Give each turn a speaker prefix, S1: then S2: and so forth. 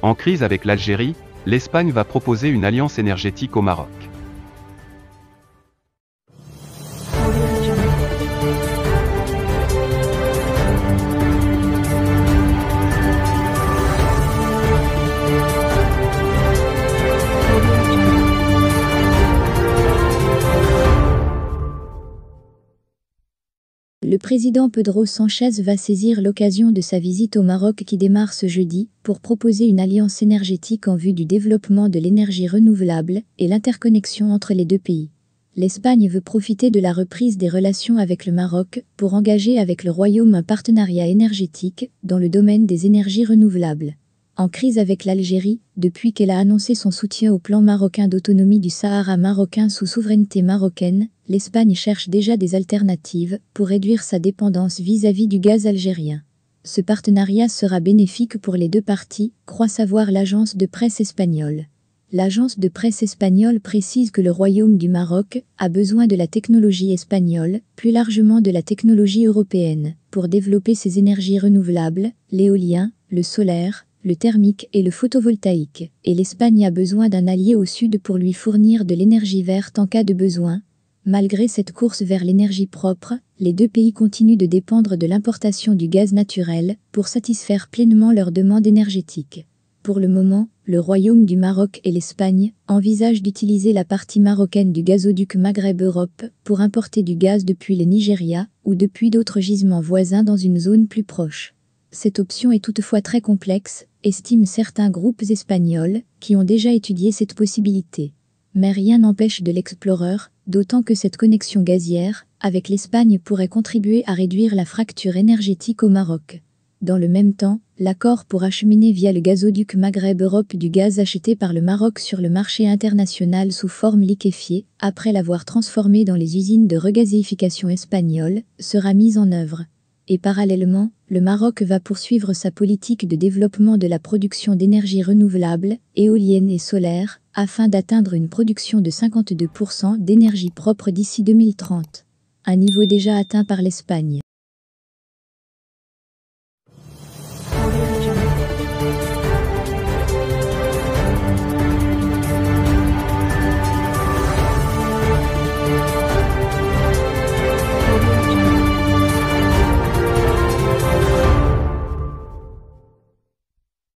S1: En crise avec l'Algérie, l'Espagne va proposer une alliance énergétique au Maroc.
S2: Le président Pedro Sánchez va saisir l'occasion de sa visite au Maroc qui démarre ce jeudi pour proposer une alliance énergétique en vue du développement de l'énergie renouvelable et l'interconnexion entre les deux pays. L'Espagne veut profiter de la reprise des relations avec le Maroc pour engager avec le Royaume un partenariat énergétique dans le domaine des énergies renouvelables. En crise avec l'Algérie, depuis qu'elle a annoncé son soutien au plan marocain d'autonomie du Sahara marocain sous souveraineté marocaine, l'Espagne cherche déjà des alternatives pour réduire sa dépendance vis-à-vis du gaz algérien. Ce partenariat sera bénéfique pour les deux parties, croit savoir l'agence de presse espagnole. L'agence de presse espagnole précise que le Royaume du Maroc a besoin de la technologie espagnole, plus largement de la technologie européenne, pour développer ses énergies renouvelables, l'éolien, le solaire, le thermique et le photovoltaïque, et l'Espagne a besoin d'un allié au sud pour lui fournir de l'énergie verte en cas de besoin. Malgré cette course vers l'énergie propre, les deux pays continuent de dépendre de l'importation du gaz naturel pour satisfaire pleinement leurs demandes énergétiques. Pour le moment, le Royaume du Maroc et l'Espagne envisagent d'utiliser la partie marocaine du gazoduc Maghreb Europe pour importer du gaz depuis le Nigeria ou depuis d'autres gisements voisins dans une zone plus proche. Cette option est toutefois très complexe, estiment certains groupes espagnols qui ont déjà étudié cette possibilité. Mais rien n'empêche de l'explorer, d'autant que cette connexion gazière avec l'Espagne pourrait contribuer à réduire la fracture énergétique au Maroc. Dans le même temps, l'accord pour acheminer via le gazoduc Maghreb Europe du gaz acheté par le Maroc sur le marché international sous forme liquéfiée, après l'avoir transformé dans les usines de regazéification espagnoles, sera mis en œuvre. Et parallèlement, le Maroc va poursuivre sa politique de développement de la production d'énergie renouvelable, éolienne et solaire, afin d'atteindre une production de 52% d'énergie propre d'ici 2030. Un niveau déjà atteint par l'Espagne.